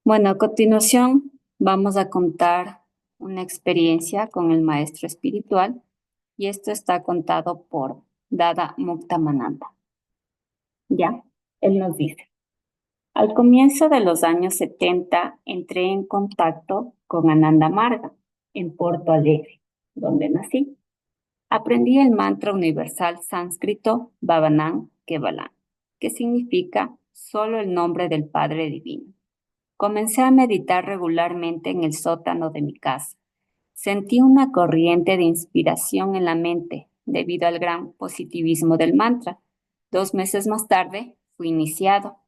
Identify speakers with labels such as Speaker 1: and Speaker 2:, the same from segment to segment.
Speaker 1: Bueno, a continuación vamos a contar una experiencia con el maestro espiritual y esto está contado por Dada Muktamananda. Ya, él nos dice, al comienzo de los años 70 entré en contacto con Ananda Marga en Porto Alegre, donde nací. Aprendí el mantra universal sánscrito Bhavanam Kevalam, que significa solo el nombre del Padre Divino. Comencé a meditar regularmente en el sótano de mi casa. Sentí una corriente de inspiración en la mente debido al gran positivismo del mantra. 2 meses más tarde fui iniciado,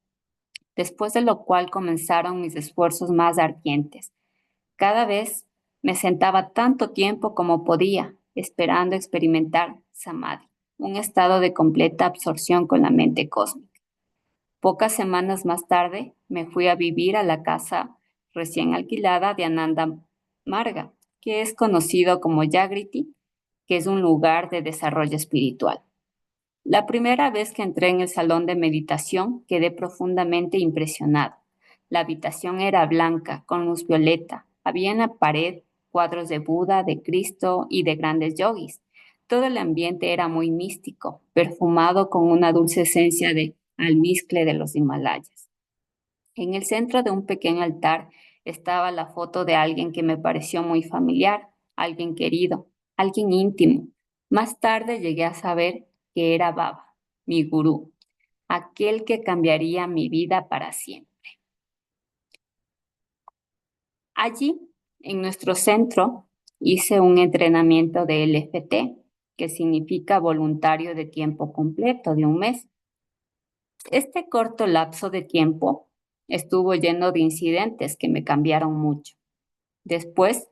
Speaker 1: después de lo cual comenzaron mis esfuerzos más ardientes. Cada vez me sentaba tanto tiempo como podía, esperando experimentar samadhi, un estado de completa absorción con la mente cósmica. Pocas semanas más tarde me fui a vivir a la casa recién alquilada de Ananda Marga, que es conocido como Jagriti, que es un lugar de desarrollo espiritual. La primera vez que entré en el salón de meditación quedé profundamente impresionado. La habitación era blanca, con luz violeta. Había en la pared cuadros de Buda, de Cristo y de grandes yogis. Todo el ambiente era muy místico, perfumado con una dulce esencia de almizcle de los Himalayas. En el centro de un pequeño altar estaba la foto de alguien que me pareció muy familiar, alguien querido, alguien íntimo. Más tarde llegué a saber que era Baba, mi gurú, aquel que cambiaría mi vida para siempre. Allí, en nuestro centro, hice un entrenamiento de LFT, que significa voluntario de tiempo completo, de un mes. Este corto lapso de tiempo estuvo lleno de incidentes que me cambiaron mucho. Después,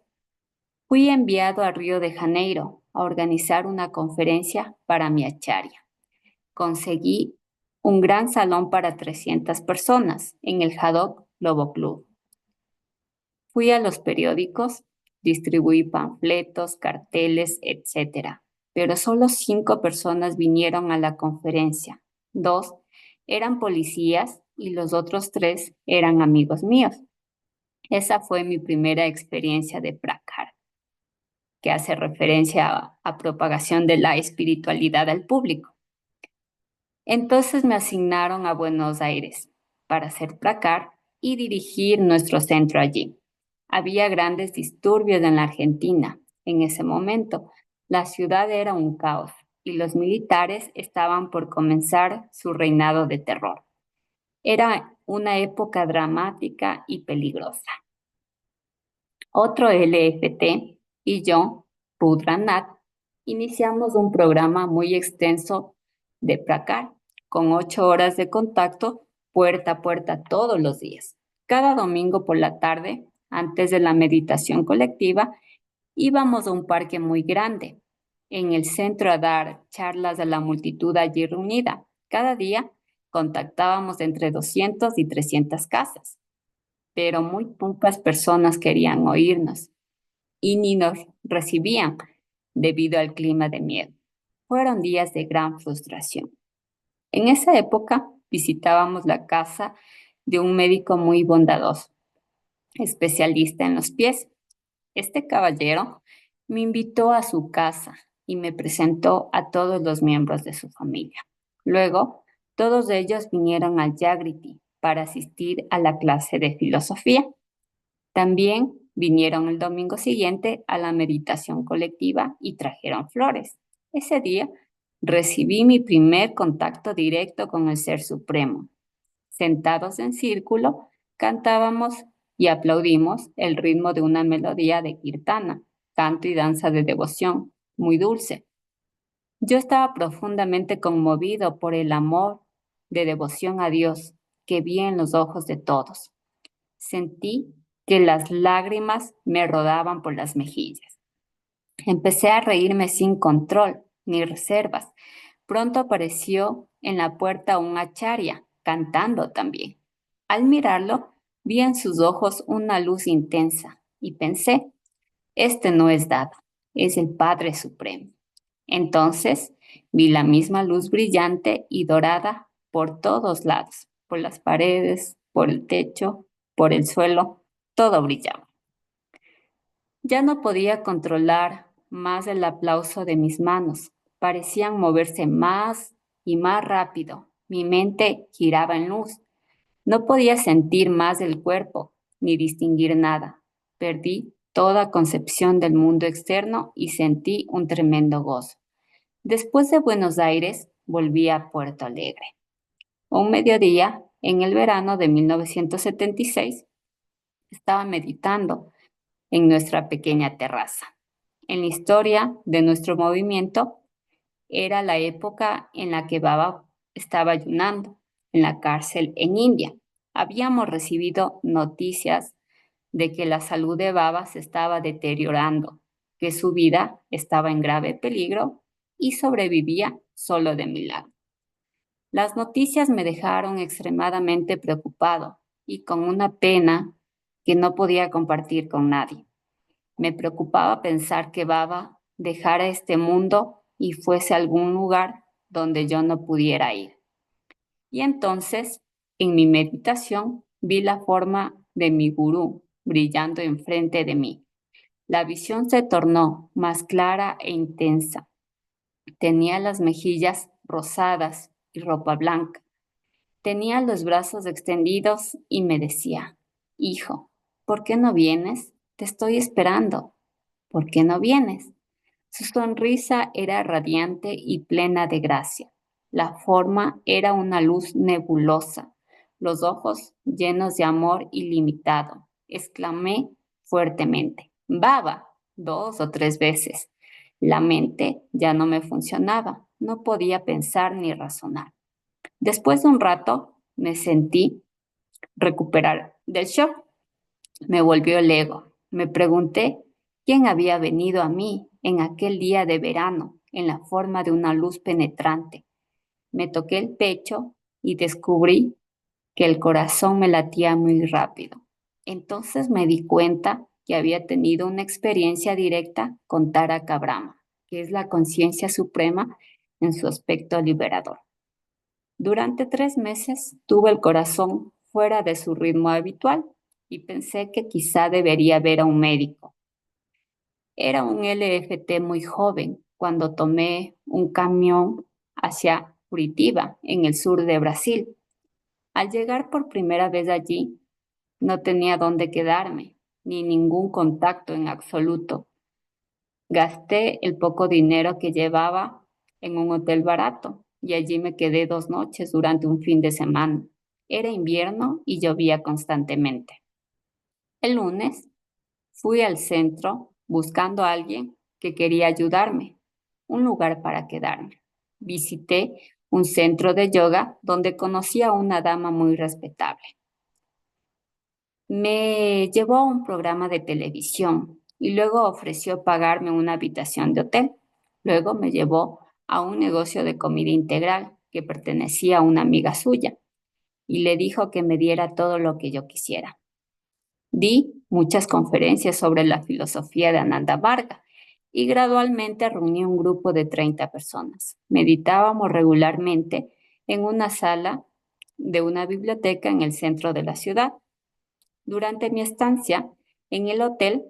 Speaker 1: fui enviado a Río de Janeiro a organizar una conferencia para mi acharya. Conseguí un gran salón para 300 personas en el Haddock Lobo Club. Fui a los periódicos, distribuí panfletos, carteles, etc. Pero solo 5 personas vinieron a la conferencia. 2 eran policías y los otros 3 eran amigos míos. Esa fue mi primera experiencia de Prakara, que hace referencia a propagación de la espiritualidad al público. Entonces me asignaron a Buenos Aires para hacer Prakara y dirigir nuestro centro allí. Había grandes disturbios en la Argentina. En ese momento, la ciudad era un caos y los militares estaban por comenzar su reinado de terror. Era una época dramática y peligrosa. Otro LFT y yo, Rudranath, iniciamos un programa muy extenso de Prakar, con 8 horas de contacto puerta a puerta todos los días. Cada domingo por la tarde, antes de la meditación colectiva, íbamos a un parque muy grande, en el centro a dar charlas a la multitud allí reunida. Cada día contactábamos entre 200 y 300 casas, pero muy pocas personas querían oírnos y ni nos recibían debido al clima de miedo. Fueron días de gran frustración. En esa época visitábamos la casa de un médico muy bondadoso, especialista en los pies. Este caballero me invitó a su casa y me presentó a todos los miembros de su familia. Luego, todos ellos vinieron al Jagriti para asistir a la clase de filosofía. También vinieron el domingo siguiente a la meditación colectiva y trajeron flores. Ese día recibí mi primer contacto directo con el Ser Supremo. Sentados en círculo, cantábamos y aplaudimos el ritmo de una melodía de kirtana, canto y danza de devoción, muy dulce. Yo estaba profundamente conmovido por el amor de devoción a Dios que vi en los ojos de todos. Sentí que las lágrimas me rodaban por las mejillas. Empecé a reírme sin control ni reservas. Pronto apareció en la puerta un acharya, cantando también. Al mirarlo, vi en sus ojos una luz intensa y pensé, este no es Dada, es el Padre Supremo. Entonces vi la misma luz brillante y dorada por todos lados. por las paredes, por el techo, por el suelo, todo brillaba. Ya no podía controlar más el aplauso de mis manos. Parecían moverse más y más rápido. Mi mente giraba en luz. No podía sentir más el cuerpo ni distinguir nada. Perdí toda concepción del mundo externo y sentí un tremendo gozo. Después de Buenos Aires, volví a Puerto Alegre. Un mediodía, en el verano de 1976, estaba meditando en nuestra pequeña terraza. En la historia de nuestro movimiento era la época en la que Baba estaba ayunando en la cárcel en India. Habíamos recibido noticias de que la salud de Baba se estaba deteriorando, que su vida estaba en grave peligro y sobrevivía solo de milagro. Las noticias me dejaron extremadamente preocupado y con una pena que no podía compartir con nadie. Me preocupaba pensar que Baba dejara este mundo y fuese a algún lugar donde yo no pudiera ir. Y entonces, en mi meditación, vi la forma de mi gurú brillando enfrente de mí. La visión se tornó más clara e intensa. Tenía las mejillas rosadas y ropa blanca. Tenía los brazos extendidos y me decía, hijo, ¿por qué no vienes? Te estoy esperando. ¿Por qué no vienes? Su sonrisa era radiante y plena de gracia. La forma era una luz nebulosa, los ojos llenos de amor ilimitado. Exclamé fuertemente, Baba, 2 o 3 veces. La mente ya no me funcionaba, no podía pensar ni razonar. Después de un rato me sentí recuperar del shock. Me volvió el ego. Me pregunté quién había venido a mí en aquel día de verano en la forma de una luz penetrante. Me toqué el pecho y descubrí que el corazón me latía muy rápido. Entonces me di cuenta que había tenido una experiencia directa con Tarak Brahma, que es la conciencia suprema en su aspecto liberador. Durante 3 meses tuve el corazón fuera de su ritmo habitual y pensé que quizá debería ver a un médico. Era un LFT muy joven cuando tomé un camión hacia Curitiba, en el sur de Brasil. Al llegar por primera vez allí, no tenía dónde quedarme, ni ningún contacto en absoluto. Gasté el poco dinero que llevaba en un hotel barato y allí me quedé 2 noches durante un fin de semana. Era invierno y llovía constantemente. El lunes fui al centro buscando a alguien que quería ayudarme, un lugar para quedarme. Visité un centro de yoga donde conocí a una dama muy respetable. Me llevó a un programa de televisión y luego ofreció pagarme una habitación de hotel. Luego me llevó a un negocio de comida integral que pertenecía a una amiga suya y le dijo que me diera todo lo que yo quisiera. Di muchas conferencias sobre la filosofía de Ananda Varga y gradualmente reuní un grupo de 30 personas. Meditábamos regularmente en una sala de una biblioteca en el centro de la ciudad. Durante mi estancia en el hotel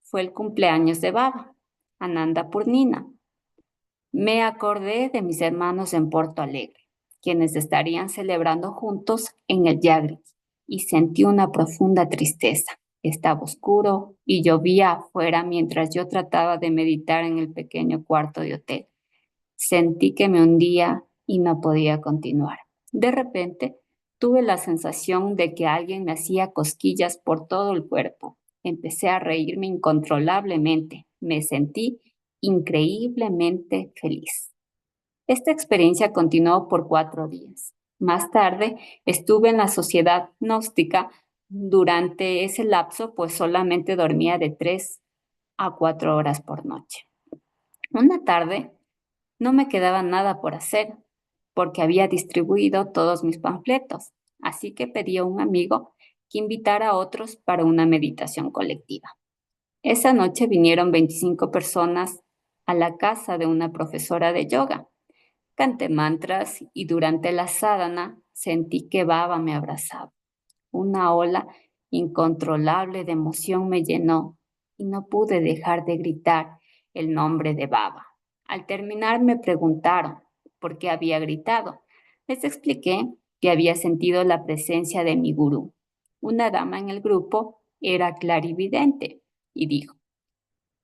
Speaker 1: fue el cumpleaños de Baba, Ananda Purnina. Me acordé de mis hermanos en Porto Alegre, quienes estarían celebrando juntos en el Yagri, y sentí una profunda tristeza. Estaba oscuro y llovía afuera mientras yo trataba de meditar en el pequeño cuarto de hotel. Sentí que me hundía y no podía continuar. De repente, tuve la sensación de que alguien me hacía cosquillas por todo el cuerpo. Empecé a reírme incontrolablemente. Me sentí increíblemente feliz. Esta experiencia continuó por 4 días. Más tarde, estuve en la sociedad gnóstica durante ese lapso, pues solamente dormía de 3 a 4 horas por noche. Una tarde, no me quedaba nada por hacer, porque había distribuido todos mis panfletos, así que pedí a un amigo que invitara a otros para una meditación colectiva. Esa noche vinieron 25 personas a la casa de una profesora de yoga. Canté mantras y durante la sadhana sentí que Baba me abrazaba. Una ola incontrolable de emoción me llenó y no pude dejar de gritar el nombre de Baba. Al terminar me preguntaron por qué había gritado. Les expliqué que había sentido la presencia de mi gurú. Una dama en el grupo era clarividente y dijo: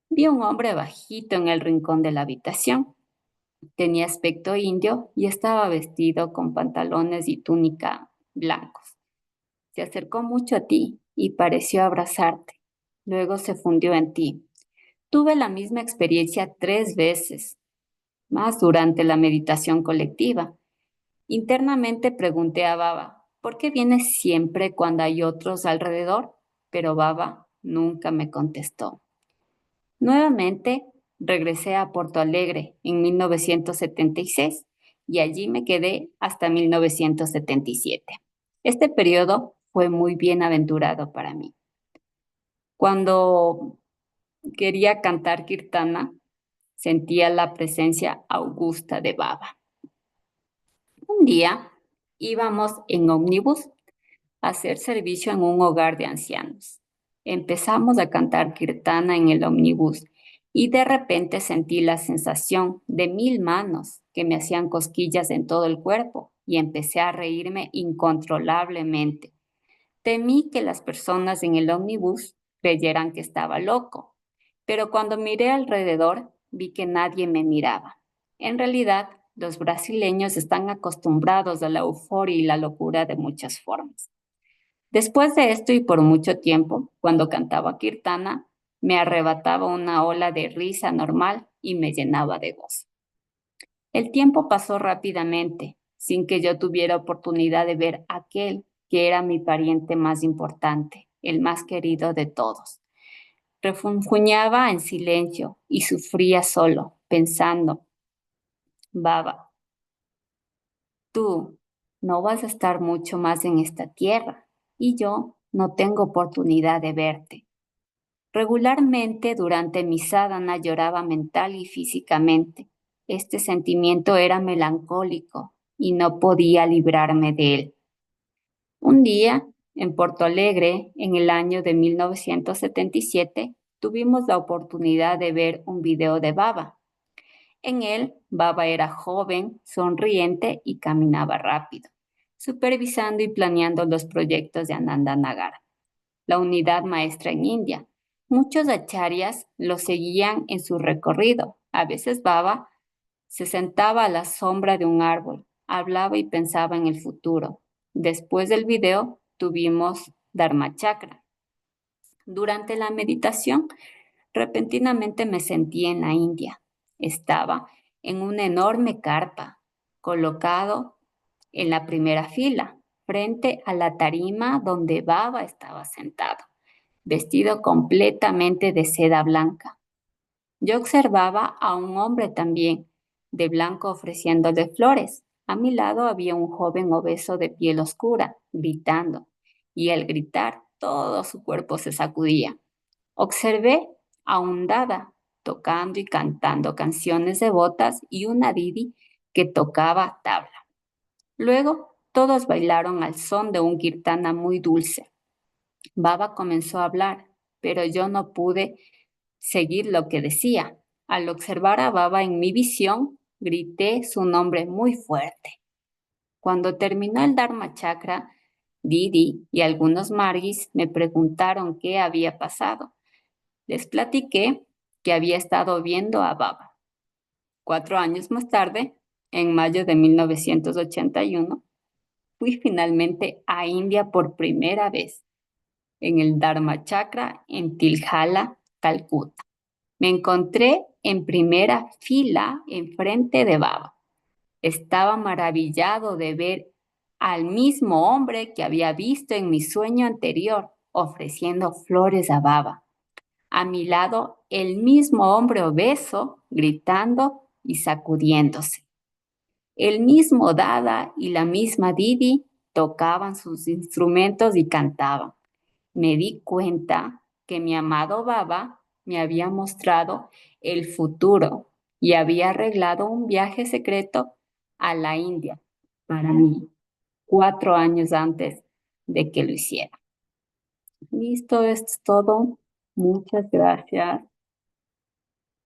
Speaker 1: vi un hombre bajito en el rincón de la habitación. Tenía aspecto indio y estaba vestido con pantalones y túnica blancos. Se acercó mucho a ti y pareció abrazarte. Luego se fundió en ti. Tuve la misma experiencia 3 veces, más durante la meditación colectiva. Internamente pregunté a Baba, ¿por qué vienes siempre cuando hay otros alrededor? Pero Baba nunca me contestó. Nuevamente regresé a Porto Alegre en 1976 y allí me quedé hasta 1977. Este periodo fue muy bienaventurado para mí. Cuando quería cantar kirtana, sentía la presencia augusta de Baba. Un día íbamos en ómnibus a hacer servicio en un hogar de ancianos. Empezamos a cantar kirtana en el ómnibus y de repente sentí la sensación de 1000 manos que me hacían cosquillas en todo el cuerpo y empecé a reírme incontrolablemente. Temí que las personas en el ómnibus creyeran que estaba loco, pero cuando miré alrededor vi que nadie me miraba. En realidad, los brasileños están acostumbrados a la euforia y la locura de muchas formas. Después de esto y por mucho tiempo, cuando cantaba kirtana, me arrebataba una ola de risa normal y me llenaba de gozo. El tiempo pasó rápidamente, sin que yo tuviera oportunidad de ver a aquel que era mi pariente más importante, el más querido de todos. Refunfuñaba en silencio y sufría solo, pensando: Baba, tú no vas a estar mucho más en esta tierra y yo no tengo oportunidad de verte. Regularmente durante mi sadhana lloraba mental y físicamente. Este sentimiento era melancólico y no podía librarme de él. Un día, en Porto Alegre, en el año de 1977, tuvimos la oportunidad de ver un video de Baba. En él, Baba era joven, sonriente y caminaba rápido, supervisando y planeando los proyectos de Ananda Nagar, la unidad maestra en India. Muchos acharyas lo seguían en su recorrido. A veces Baba se sentaba a la sombra de un árbol, hablaba y pensaba en el futuro. Después del video tuvimos Dharma Chakra. Durante la meditación, repentinamente me sentí en la India. Estaba en una enorme carpa, colocado en la primera fila, frente a la tarima donde Baba estaba sentado, vestido completamente de seda blanca. Yo observaba a un hombre también, de blanco, ofreciéndole flores. A mi lado había un joven obeso de piel oscura, gritando, y al gritar todo su cuerpo se sacudía. Observé a un dada tocando y cantando canciones devotas y una didi que tocaba tabla. Luego todos bailaron al son de un kirtana muy dulce. Baba comenzó a hablar, pero yo no pude seguir lo que decía. Al observar a Baba en mi visión, grité su nombre muy fuerte. Cuando terminó el Dharma Chakra, Didi y algunos margis me preguntaron qué había pasado. Les platiqué que había estado viendo a Baba. 4 años más tarde, en mayo de 1981, fui finalmente a India por primera vez, en el Dharma Chakra en Tilhala, Calcuta. Me encontré en primera fila enfrente de Baba. Estaba maravillado de ver al mismo hombre que había visto en mi sueño anterior, ofreciendo flores a Baba. A mi lado, el mismo hombre obeso, gritando y sacudiéndose. El mismo Dada y la misma Didi tocaban sus instrumentos y cantaban. Me di cuenta que mi amado Baba me había mostrado el futuro y había arreglado un viaje secreto a la India para mí. 4 años antes de que lo hiciera. Listo, esto es todo. Muchas gracias.